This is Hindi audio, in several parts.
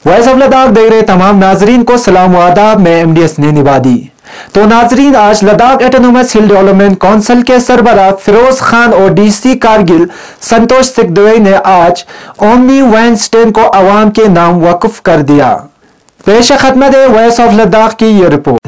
वॉइस ऑफ लद्दाख देख रहे तमाम नाजरीन को सलाम व आदाब। मैं MDS निबादी। तो नाजरीन, आज लद्दाख ऑटोनोमस हिल डेवलपमेंट काउंसिल के सरबराह फिरोज खान और DC कारगिल संतोष सिकदवे ने आज ओमनी वैन स्टैंड को अवाम के नाम वक्फ कर दिया। पेश खदमत है वॉइस ऑफ लद्दाख की ये रिपोर्ट।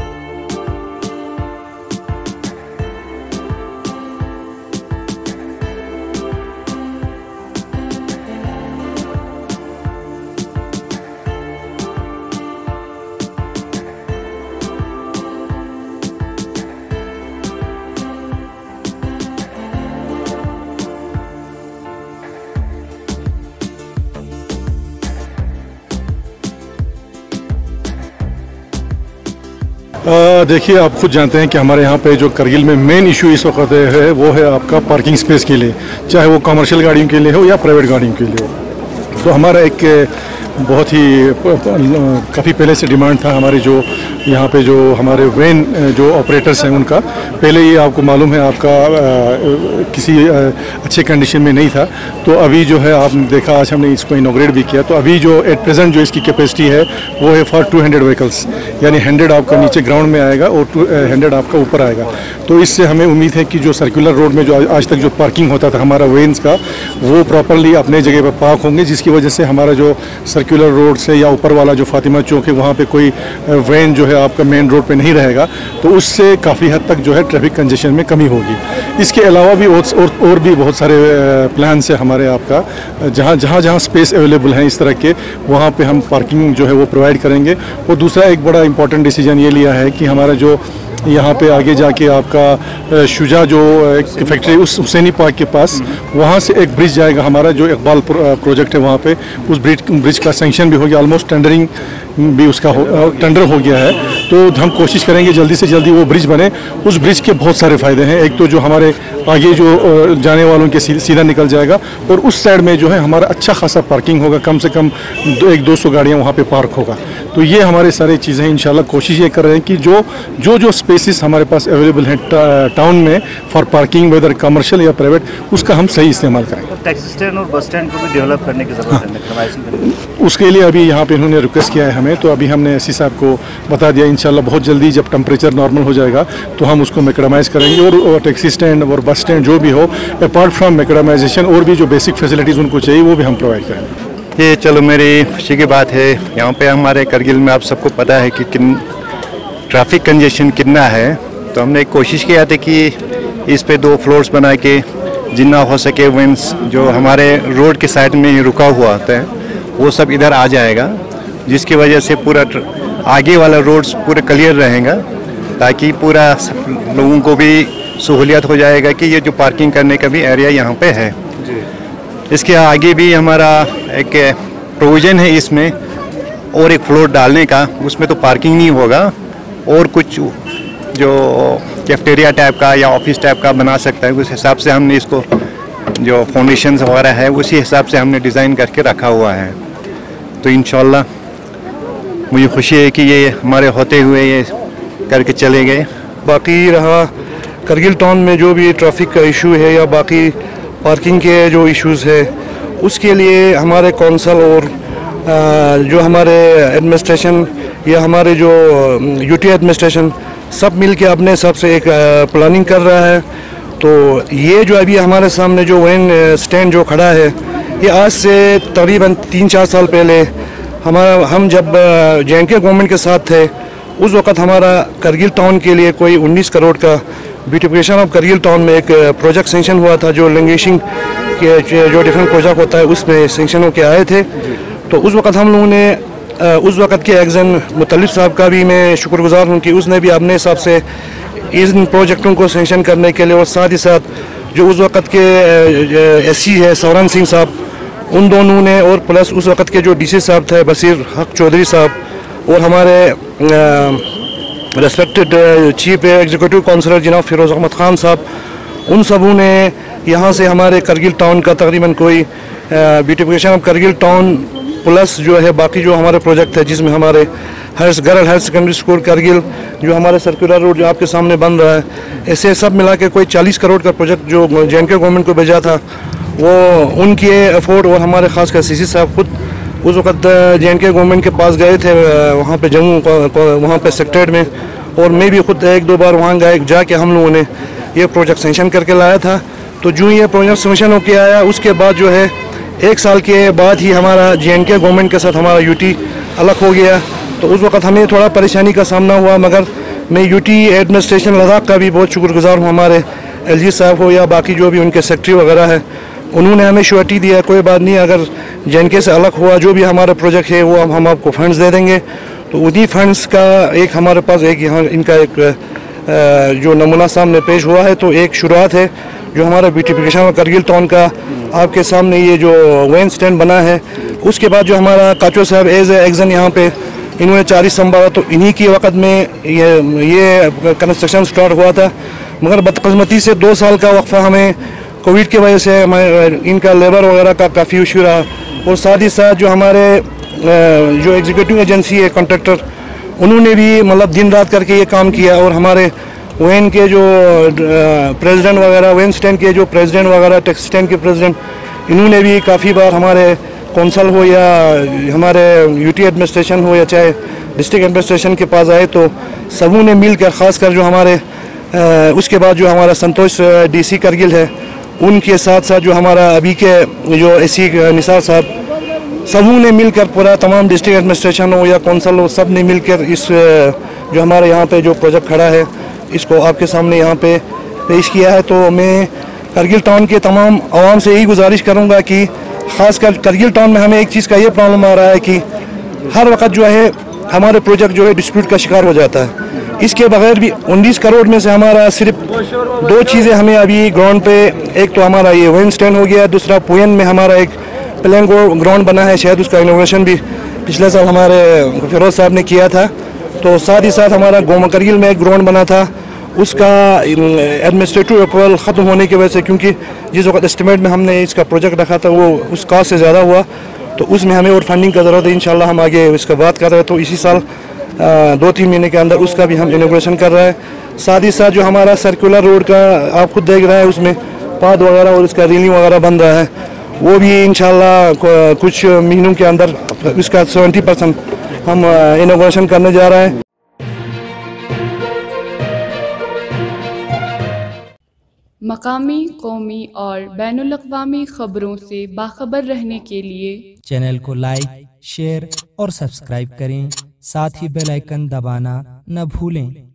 देखिए, आप खुद जानते हैं कि हमारे यहाँ पे जो करगिल में मेन इशू इस वक्त है वो है आपका पार्किंग स्पेस के लिए, चाहे वो कमर्शियल गाड़ियों के लिए हो या प्राइवेट गाड़ियों के लिए हो। तो हमारा एक बहुत ही काफ़ी पहले से डिमांड था हमारे जो यहाँ पे जो हमारे वैन जो ऑपरेटर्स हैं उनका। पहले ये आपको मालूम है आपका किसी अच्छे कंडीशन में नहीं था, तो अभी जो है आपने देखा आज हमने इसको इनॉग्रेट भी किया। तो अभी जो एट प्रेजेंट जो इसकी कैपेसिटी है वो है फॉर 200 व्हीकल्स, यानी 100 आपका नीचे ग्राउंड में आएगा और 100 आपका ऊपर आएगा। तो इससे हमें उम्मीद है कि जो सर्कुलर रोड में जो आज तक जो पार्किंग होता था हमारा वेन्स का, वो प्रॉपरली अपने जगह पर पार्क होंगे, जिसकी वजह से हमारा जो सर्कुलर रोड से या ऊपर वाला जो फातिमा चौक है वहाँ पे कोई वैन जो है आपका मेन रोड पे नहीं रहेगा, तो उससे काफ़ी हद तक जो है ट्रैफिक कंजेशन में कमी होगी। इसके अलावा भी और भी बहुत सारे प्लान है हमारे आपका, जहाँ स्पेस अवेलेबल हैं इस तरह के, वहाँ पे हम पार्किंग जो है वो प्रोवाइड करेंगे। और दूसरा एक बड़ा इंपॉर्टेंट डिसीजन ये लिया है कि हमारा जो यहाँ पे आगे जाके आपका शुजा जो एक फैक्ट्री उस हुसैनी पार्क के पास, वहाँ से एक ब्रिज जाएगा हमारा जो इकबाल प्रोजेक्ट है, वहाँ पे उस ब्रिज का सेंक्शन भी हो गया, ऑलमोस्ट टेंडरिंग भी उसका टेंडर हो गया है। तो हम कोशिश करेंगे जल्दी से जल्दी वो ब्रिज बने। उस ब्रिज के बहुत सारे फ़ायदे हैं। एक तो जो हमारे आगे जो जाने वालों के सीधा निकल जाएगा, और उस साइड में जो है हमारा अच्छा खासा पार्किंग होगा, कम से कम 100-200 गाड़ियाँ वहाँ पे पार्क होगा। तो ये हमारे सारी चीज़ें इंशाल्लाह कोशिश ये कर रहे हैं कि जो स्पेसिस हमारे पास अवेलेबल हैं टाउन में फॉर पार्किंग, वेदर कमर्शियल या प्राइवेट, उसका हम सही इस्तेमाल करें। टैक्सी स्टैंड और बस स्टैंड को भी डेवलप करने की ज़रूरत है। उसके लिए अभी यहाँ पे इन्होंने रिक्वेस्ट किया है हमें, तो अभी हमने एससी साहब को बता दिया। इंशाल्लाह बहुत जल्दी जब टेम्परेचर नॉर्मल हो जाएगा तो हम उसको मैकेडमाइज़ करेंगे, और टैक्सी स्टैंड और बस स्टैंड जो भी हो, अपार्ट फ्राम मैकेडमाइजेशन और भी जो बेसिक फैसिलिटीज़ उनको चाहिए वो भी हम प्रोवाइड करेंगे। ये चलो मेरी खुशी की बात है, यहाँ पे हमारे करगिल में आप सबको पता है कि ट्रैफिक कंजेशन कितना है। तो हमने एक कोशिश किया था कि इस पे 2 फ्लोर्स बना के जितना हो सके वेन्स जो हमारे रोड के साइड में ही रुका हुआ होता है वो सब इधर आ जाएगा, जिसकी वजह से पूरा आगे वाला रोड्स पूरे क्लियर रहेगा, ताकि पूरा लोगों को भी सहूलियत हो जाएगा कि ये जो पार्किंग करने का भी एरिया यहाँ पे है। इसके आगे भी हमारा एक प्रोविज़न है इसमें, और एक फ्लोर डालने का, उसमें तो पार्किंग नहीं होगा, और कुछ जो कैफेटेरिया टाइप का या ऑफिस टाइप का बना सकता है। उस हिसाब से हमने इसको जो फाउंडेशंस वगैरह है उसी हिसाब से हमने डिज़ाइन करके रखा हुआ है। तो इंशाल्लाह मुझे खुशी है कि ये हमारे होते हुए ये करके चले गए। बाकी रहा करगिल टाउन में जो भी ट्रैफिक का इशू है या बाकी पार्किंग के जो इश्यूज़ है, उसके लिए हमारे कौंसल और जो हमारे एडमिनिस्ट्रेशन या हमारे जो यूटी एडमिनिस्ट्रेशन सब मिल के अपने हिसाब से एक प्लानिंग कर रहा है। तो ये जो अभी हमारे सामने जो वैन स्टैंड जो खड़ा है, ये आज से तकरीबन 3-4 साल पहले हम जब JNK गवर्नमेंट के साथ थे, उस वक़्त हमारा करगिल टाउन के लिए कोई 19 करोड़ का ब्यूटिफिकेशन ऑफ करगिल टाउन में एक प्रोजेक्ट सेंक्शन हुआ था, जो लैंग्वेजिंग के जो डिफरेंट प्रोजेक्ट होता है उसमें सेंक्शन होकर आए थे। तो उस वक़्त हम लोगों ने उस वक़्त के एग्जन मुतल्लिफ साहब का भी मैं शुक्रगुजार हूँ कि उसने भी अपने हिसाब से इन प्रोजेक्टों को सेंक्शन करने के लिए, और साथ ही साथ जो उस वक़्त के SC है सौरन सिंह साहब, उन दोनों ने, और प्लस उस वक़्त के जो DC साहब थे बशीर हक चौधरी साहब, और हमारे रेस्पेक्टेड चीफ एग्जीक्यूटिव काउंसलर जनाब फिरोज़ अहमद ख़ान साहब, उन सबों ने यहाँ से हमारे करगिल टाउन का तकरीबन कोई beautification of Kargil town plus जो है बाकी जो हमारे प्रोजेक्ट है, जिसमें हमारे girl higher secondary school Kargil, जो हमारे सर्कुलर रोड जो आपके सामने बन रहा है, ऐसे सब मिला के कोई 40 करोड़ का प्रोजेक्ट जो JNK गवर्नमेंट को भेजा था, वो उनके एफर्ट और हमारे खास कर CC साहब खुद उस वक्त JNK गवर्नमेंट के पास गए थे वहाँ पे जम्मू, वहाँ पे सेक्रेटरीट में, और मैं भी खुद 1-2 बार वहाँ गए, जाके हम लोगों ने ये प्रोजेक्ट सेंक्शन करके लाया था। तो जो ये प्रोजेक्ट सेंक्शन होके आया उसके बाद जो है 1 साल के बाद ही हमारा JNK गवर्नमेंट के साथ हमारा UT अलग हो गया। तो उस वक्त हमें थोड़ा परेशानी का सामना हुआ, मगर मैं UT एडमिनिस्ट्रेशन लद्दाख का भी बहुत शुक्रगुजार हूँ। हमारे LG साहब हो या बाकी जो भी उनके सेक्रेटरी वगैरह है, उन्होंने हमें श्योरिटी दिया, कोई बात नहीं, अगर JNK से अलग हुआ जो भी हमारा प्रोजेक्ट है वो हम आपको फंड्स दे देंगे। तो उन्हीं फंड्स का एक हमारे पास एक यहाँ इनका एक जो नमूना सामने पेश हुआ है, तो एक शुरुआत है जो हमारा ब्यूटिफिकेशन और करगिल टाउन का आपके सामने ये जो वैन स्टैंड बना है। उसके बाद जो हमारा काचो साहब एज एक्जन यहाँ पे इन्होंने 40 संभाला, तो इन्हीं की वक्त में ये कंस्ट्रक्शन स्टार्ट हुआ था, मगर बदकिस्मती से 2 साल का वक्फा हमें कोविड की वजह से इनका लेबर वगैरह का काफ़ी इशू रहा। और साथ ही साथ जो हमारे जो एग्जीक्यूटिव एजेंसी है कॉन्ट्रैक्टर, उन्होंने भी मतलब दिन रात करके ये काम किया। और हमारे वैन के जो प्रेसिडेंट वगैरह, वैन स्टैंड के जो प्रेसिडेंट वगैरह, टैक्सी स्टैंड के प्रेसिडेंट, इन्होंने भी काफ़ी बार हमारे कौंसल हो या हमारे UT एडमिनिस्ट्रेशन हो या चाहे डिस्ट्रिक्ट एडमिनिस्ट्रेशन के पास आए, तो सबों ने मिलकर, ख़ासकर जो हमारे उसके बाद जो हमारा संतोष DC करगिल है, उनके साथ साथ जो हमारा अभी के जो SC निसार साहब, सबों ने मिलकर, पूरा तमाम डिस्ट्रिक्ट एडमिनिस्ट्रेशन हो या कौंसल हो, सब ने मिलकर इस जो हमारे यहाँ पे जो प्रोजेक्ट खड़ा है इसको आपके सामने यहाँ पे पेश किया है। तो मैं करगिल टाउन के तमाम आवाम से यही गुजारिश करूँगा कि ख़ासकर करगिल टाउन में हमें एक चीज़ का ये प्रॉब्लम आ रहा है कि हर वक्त जो है हमारे प्रोजेक्ट जो है डिस्प्यूट का शिकार हो जाता है। इसके बगैर भी 19 करोड़ में से हमारा सिर्फ 2 चीज़ें हमें अभी ग्राउंड पे, एक तो हमारा ये वैन स्टैंड हो गया, दूसरा पुयन में हमारा एक प्लेइंग ग्राउंड बना है, शायद उसका इनोवेशन भी पिछले साल हमारे फिरोज साहब ने किया था। तो साथ ही साथ हमारा गोमा करगिल में एक ग्राउंड बना था, उसका एडमिनिस्ट्रेटिव अप्रूवल ख़त्म होने की वजह से, क्योंकि जिस वक्त एस्टिमेट में हमने इसका प्रोजेक्ट रखा था वो उस कास्ट से ज़्यादा हुआ, तो उसमें हमें और फंडिंग का ज़रूरत है। इंशाल्लाह हम आगे इसका बात कर रहे हैं, तो इसी साल 2-3 महीने के अंदर उसका भी हम इनोग्रेशन कर रहे हैं। साथ ही साथ जो हमारा सर्कुलर रोड का आप खुद देख रहे हैं, उसमें पाद वगैरह और उसका रेलिंग वगैरह बन रहा है, वो भी इंशाल्लाह कुछ महीनों के अंदर इसका 70% हम इनोग्रेशन करने जा रहे हैं। मकामी, कौमी और बैनुल-अक़वामी खबरों से बाखबर रहने के लिए चैनल को लाइक, शेयर और सब्सक्राइब करें। साथ ही बेल आइकन दबाना न भूलें।